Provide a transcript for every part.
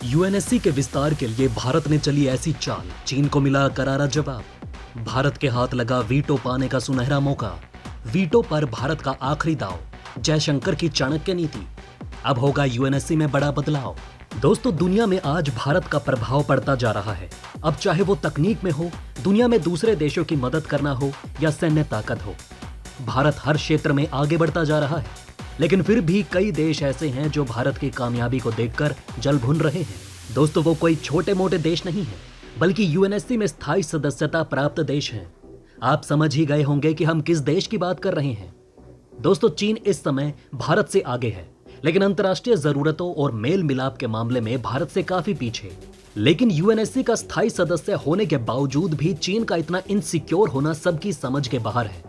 UNSC के विस्तार के लिए भारत ने चली ऐसी चाल, चीन को मिला करारा जवाब। भारत के हाथ लगा वीटो पाने का सुनहरा मौका। वीटो पर भारत का आखिरी दाव, जयशंकर की चाणक्य नीति। अब होगा यूएनएससी में बड़ा बदलाव। दोस्तों, दुनिया में आज भारत का प्रभाव पड़ता जा रहा है। अब चाहे वो तकनीक में हो, दुनिया में दूसरे देशों की मदद करना हो या सैन्य ताकत हो, भारत हर क्षेत्र में आगे बढ़ता जा रहा है। लेकिन फिर भी कई देश ऐसे हैं जो भारत की कामयाबी को देखकर जल भुन रहे हैं। दोस्तों, वो कोई छोटे मोटे देश नहीं है, बल्कि यूएनएससी में स्थायी सदस्यता प्राप्त देश हैं। आप समझ ही गए होंगे कि हम किस देश की बात कर रहे हैं। दोस्तों, चीन इस समय भारत से आगे है, लेकिन अंतर्राष्ट्रीय जरूरतों और मेल मिलाप के मामले में भारत से काफी पीछे। लेकिन यूएनएससी का स्थायी सदस्य होने के बावजूद भी चीन का इतना इनसिक्योर होना सबकी समझ के बाहर है।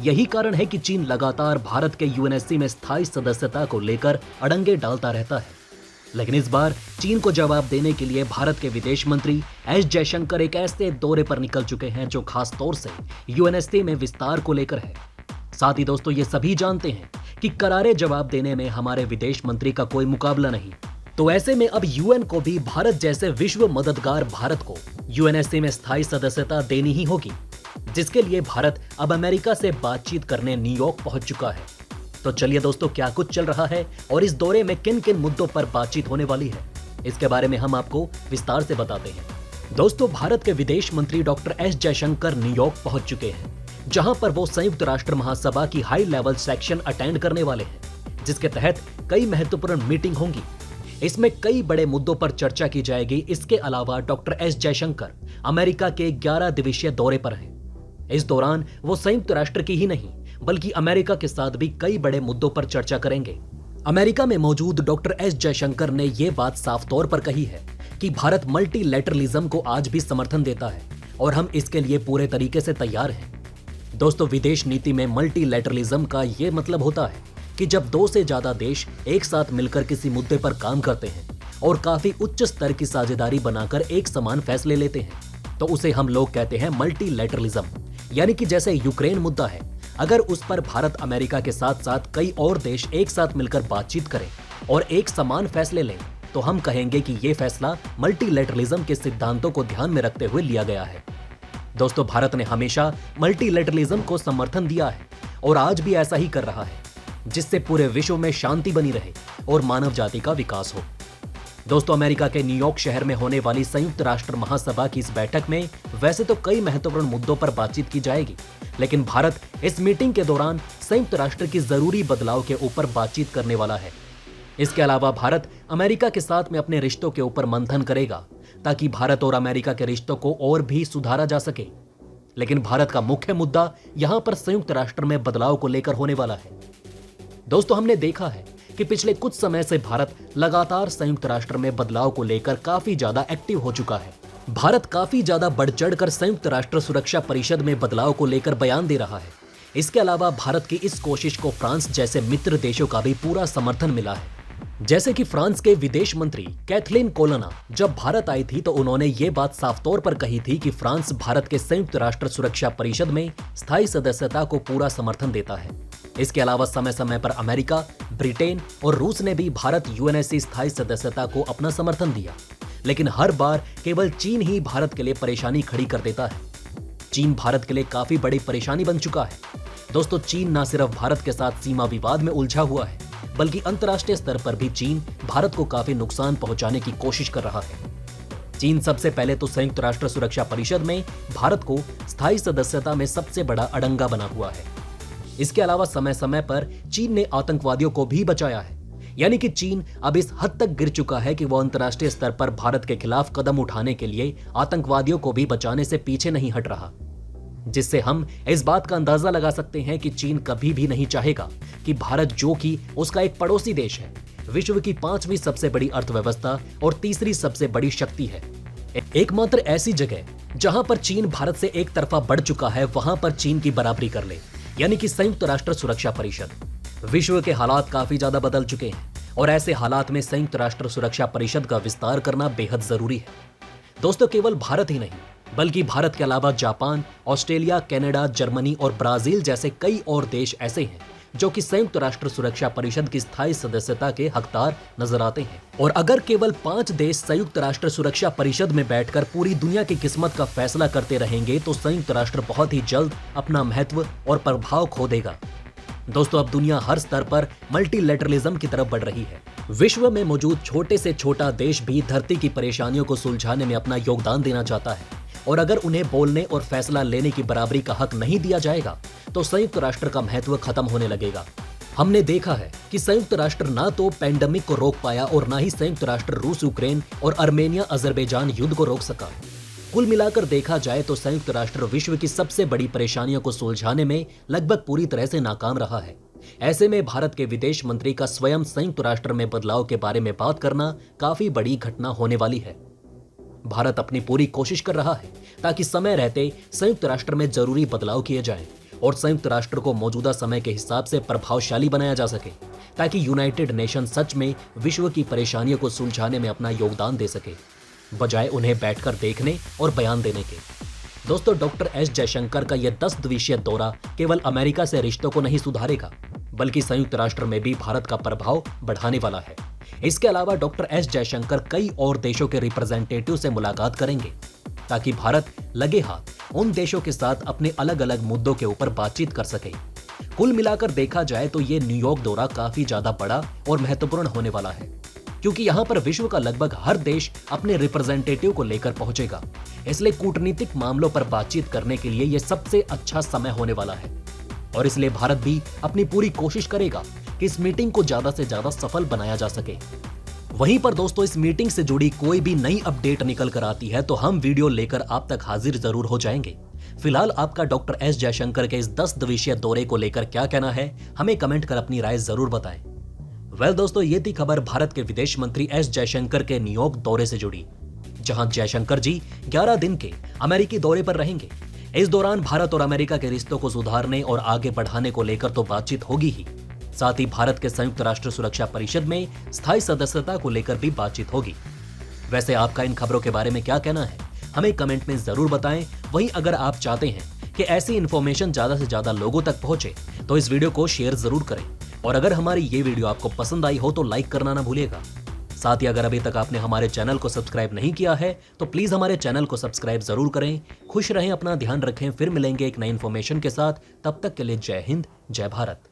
यही कारण है कि चीन लगातार भारत के यूएनएससी में स्थायी सदस्यता को लेकर अड़ंगे डालता रहता है। लेकिन इस बार चीन को जवाब देने के लिए भारत के विदेश मंत्री एस जयशंकर एक ऐसे दौरे पर निकल चुके हैं जो खास तौर से यूएनएससी में विस्तार को लेकर है। साथ ही दोस्तों, ये सभी जानते हैं कि करारे जवाब देने में हमारे विदेश मंत्री का कोई मुकाबला नहीं। तो ऐसे में अब यूएन को भी भारत जैसे विश्व मददगार भारत को यूएनएससी में स्थायी सदस्यता देनी ही होगी, जिसके लिए भारत अब अमेरिका से बातचीत करने न्यूयॉर्क पहुंच चुका है। तो चलिए दोस्तों, क्या कुछ चल रहा है और इस दौरे में किन किन मुद्दों पर बातचीत होने वाली है, इसके बारे में हम आपको विस्तार से बताते हैं। दोस्तों, भारत के विदेश मंत्री डॉक्टर एस जयशंकर न्यूयॉर्क पहुंच चुके हैं, जहां पर वो संयुक्त राष्ट्र महासभा की हाई लेवल सेक्शन अटेंड करने वाले हैं, जिसके तहत कई महत्वपूर्ण मीटिंग होंगी। इसमें कई बड़े मुद्दों पर चर्चा की जाएगी। इसके अलावा डॉक्टर एस जयशंकर अमेरिका के 11 दिवसीय दौरे पर हैं। इस दौरान वो संयुक्त राष्ट्र की ही नहीं, बल्कि अमेरिका के साथ भी कई बड़े मुद्दों पर चर्चा करेंगे। अमेरिका में मौजूद डॉक्टर एस जयशंकर ने ये बात साफ तौर पर कही है कि भारत मल्टीलैटरलिज्म को आज भी समर्थन देता है और हम इसके लिए पूरे तरीके से तैयार हैं। दोस्तों, विदेश नीति में मल्टीलैटरलिज्म का ये मतलब होता है कि जब दो से ज्यादा देश एक साथ मिलकर किसी मुद्दे पर काम करते हैं और काफी उच्च स्तर की साझेदारी बनाकर एक समान फैसले लेते हैं, तो उसे हम लोग कहते हैं मल्टीलैटरलिज्म। यानी कि जैसे यूक्रेन मुद्दा है, अगर उस पर भारत अमेरिका के साथ साथ कई और देश एक साथ मिलकर बातचीत करें और एक समान फैसले लें, तो हम कहेंगे कि यह फैसला मल्टीलैटरलिज्म के सिद्धांतों को ध्यान में रखते हुए लिया गया है। दोस्तों, भारत ने हमेशा मल्टीलैटरलिज्म को समर्थन दिया है और आज भी ऐसा ही कर रहा है, जिससे पूरे विश्व में शांति बनी रहे और मानव जाति का विकास हो। दोस्तों, अमेरिका के न्यूयॉर्क शहर में होने वाली संयुक्त राष्ट्र महासभा की इस बैठक में वैसे तो कई महत्वपूर्ण मुद्दों पर बातचीत की जाएगी, लेकिन भारत इस मीटिंग के दौरान संयुक्त राष्ट्र की जरूरी बदलाव के ऊपर बातचीत करने वाला है। इसके अलावा भारत अमेरिका के साथ में अपने रिश्तों के ऊपर मंथन करेगा, ताकि भारत और अमेरिका के रिश्तों को और भी सुधारा जा सके। लेकिन भारत का मुख्य मुद्दा यहां पर संयुक्त राष्ट्र में बदलाव को लेकर होने वाला है। दोस्तों, हमने देखा है कि पिछले कुछ समय से भारत लगातार संयुक्त राष्ट्र में बदलाव को लेकर काफी ज्यादा एक्टिव हो चुका है। भारत काफी ज्यादा बढ़ चढ़कर संयुक्त राष्ट्र सुरक्षा परिषद में बदलाव को लेकर बयान दे रहा है। इसके अलावा भारत की इस कोशिश को फ्रांस जैसे मित्र देशों का भी पूरा समर्थन मिला है। जैसे कि फ्रांस के विदेश मंत्री कैथलीन कोलोना जब भारत आई थी, तो उन्होंने ये बात साफ तौर पर कही थी कि फ्रांस भारत के संयुक्त राष्ट्र सुरक्षा परिषद में स्थायी सदस्यता को पूरा समर्थन देता है। इसके अलावा समय समय पर अमेरिका, ब्रिटेन और रूस ने भी भारत यूएनएससी स्थायी सदस्यता को अपना समर्थन दिया, लेकिन हर बार केवल चीन ही भारत के लिए परेशानी खड़ी कर देता है। चीन भारत के लिए काफी बड़ी परेशानी बन चुका है। दोस्तों, चीन न सिर्फ भारत के साथ सीमा विवाद में उलझा हुआ है, बल्कि अंतर्राष्ट्रीय स्तर पर भी चीन भारत को काफी नुकसान पहुंचाने की कोशिश कर रहा है। चीन सबसे पहले तो संयुक्त राष्ट्र सुरक्षा परिषद में भारत को स्थायी सदस्यता में सबसे बड़ा अड़ंगा बना हुआ है। इसके अलावा समय समय पर चीन ने आतंकवादियों को भी बचाया है। यानी कि चीन अब इस हद तक गिर चुका है कि वो अंतर्राष्ट्रीय स्तर पर भारत के खिलाफ कदम उठाने के लिए आतंकवादियों को भी बचाने से पीछे नहीं हट रहा, जिससे हम इस बात का अंदाजा लगा सकते हैं कि चीन कभी भी नहीं चाहेगा कि भारत, जो कि उसका एक पड़ोसी देश है, विश्व की 5वीं सबसे बड़ी अर्थव्यवस्था और तीसरी सबसे बड़ी शक्ति है, एकमात्र ऐसी जगह जहां पर चीन भारत से एक तरफा बढ़ चुका है, वहां पर चीन की बराबरी कर ले, यानी कि संयुक्त राष्ट्र सुरक्षा परिषद। विश्व के हालात काफी ज्यादा बदल चुके हैं और ऐसे हालात में संयुक्त राष्ट्र सुरक्षा परिषद का विस्तार करना बेहद जरूरी है। दोस्तों, केवल भारत ही नहीं, बल्कि भारत के अलावा जापान, ऑस्ट्रेलिया, कनाडा, जर्मनी और ब्राजील जैसे कई और देश ऐसे हैं जो कि संयुक्त राष्ट्र सुरक्षा परिषद की स्थायी सदस्यता के हकदार नजर आते हैं। और अगर केवल 5 देश संयुक्त राष्ट्र सुरक्षा परिषद में बैठकर पूरी दुनिया की किस्मत का फैसला करते रहेंगे तो संयुक्त राष्ट्र बहुत ही जल्द अपना महत्व और प्रभाव खो देगा। दोस्तों, अब दुनिया हर स्तर पर मल्टीलैटरलिज्म की तरफ बढ़ रही है। विश्व में मौजूद छोटे से छोटा देश भी धरती की परेशानियों को सुलझाने में अपना योगदान देना चाहता है, और अगर उन्हें बोलने और फैसला लेने की बराबरी का हक नहीं दिया जाएगा तो संयुक्त राष्ट्र का महत्व खत्म होने लगेगा। हमने देखा है कि संयुक्त राष्ट्र ना तो पैंडेमिक को रोक पाया और ना ही संयुक्त राष्ट्र रूस यूक्रेन और अर्मेनिया अजरबैजान युद्ध को रोक सका। कुल मिलाकर देखा जाए तो संयुक्त राष्ट्र विश्व की सबसे बड़ी परेशानियों को सुलझाने में लगभग पूरी तरह से नाकाम रहा है। ऐसे में भारत के विदेश मंत्री का स्वयं संयुक्त राष्ट्र में बदलाव के बारे में बात करना काफी बड़ी घटना होने वाली है। भारत अपनी पूरी कोशिश कर रहा है ताकि समय रहते संयुक्त राष्ट्र में जरूरी बदलाव किए जाएं और संयुक्त राष्ट्र को मौजूदा समय के हिसाब से प्रभावशाली बनाया जा सके, ताकि यूनाइटेड नेशन सच में विश्व की परेशानियों को सुलझाने में अपना योगदान दे सके, बजाय उन्हें बैठकर देखने और बयान देने के। दोस्तों, डॉक्टर एस जयशंकर का यह 10 दिवसीय दौरा केवल अमेरिका से रिश्तों को नहीं सुधारेगा, बल्कि संयुक्त राष्ट्र में भी भारत का प्रभाव बढ़ाने वाला है। इसके अलावा डॉक्टर एस जयशंकर कई और देशों के रिप्रेजेंटेटिव से मुलाकात करेंगे, ताकि भारत लगे हाथ उन देशों के साथ अपने अलग अलग मुद्दों के ऊपर बातचीत कर सके। कुल मिलाकर देखा जाए तो ये न्यूयॉर्क दौरा काफी ज्यादा बड़ा और महत्वपूर्ण होने वाला है, क्योंकि यहाँ पर विश्व का लगभग हर देश अपने रिप्रेजेंटेटिव को लेकर पहुंचेगा। इसलिए कूटनीतिक मामलों पर बातचीत करने के लिए यह सबसे अच्छा समय होने वाला है, और इसलिए भारत भी अपनी पूरी कोशिश करेगा कि इस मीटिंग को ज्यादा से ज्यादा सफल बनाया जा सके। वहीं पर दोस्तों, इस मीटिंग से जुड़ी कोई भी नई अपडेट निकल कर आती है तो हम वीडियो लेकर आप तक हाजिर जरूर हो जाएंगे। फिलहाल आपका डॉक्टर एस जयशंकर के इस 10 दिवसीय दौरे को लेकर क्या कहना है, हमें कमेंट कर अपनी राय जरूर बताएं। वेल दोस्तों, ये थी खबर भारत के विदेश मंत्री एस जयशंकर के न्यूयॉर्क दौरे से जुड़ी, जहां जयशंकर जी 11 दिन के अमेरिकी दौरे पर रहेंगे। इस दौरान भारत और अमेरिका के रिश्तों को सुधारने और आगे बढ़ाने को लेकर तो बातचीत होगी ही, साथ ही भारत के संयुक्त राष्ट्र सुरक्षा परिषद में स्थायी सदस्यता को लेकर भी बातचीत होगी। वैसे आपका इन खबरों के बारे में क्या कहना है, हमें कमेंट में जरूर बताएं। वहीं अगर आप चाहते हैं कि ऐसी इन्फॉर्मेशन ज्यादा से ज्यादा लोगों तक पहुंचे तो इस वीडियो को शेयर जरूर करें, और अगर हमारी ये वीडियो आपको पसंद आई हो तो लाइक करना ना भूलिएगा। साथ ही अगर अभी तक आपने हमारे चैनल को सब्सक्राइब नहीं किया है तो प्लीज हमारे चैनल को सब्सक्राइब जरूर करें। खुश रहें, अपना ध्यान रखें। फिर मिलेंगे एक नई इन्फॉर्मेशन के साथ, तब तक के लिए जय हिंद, जय भारत।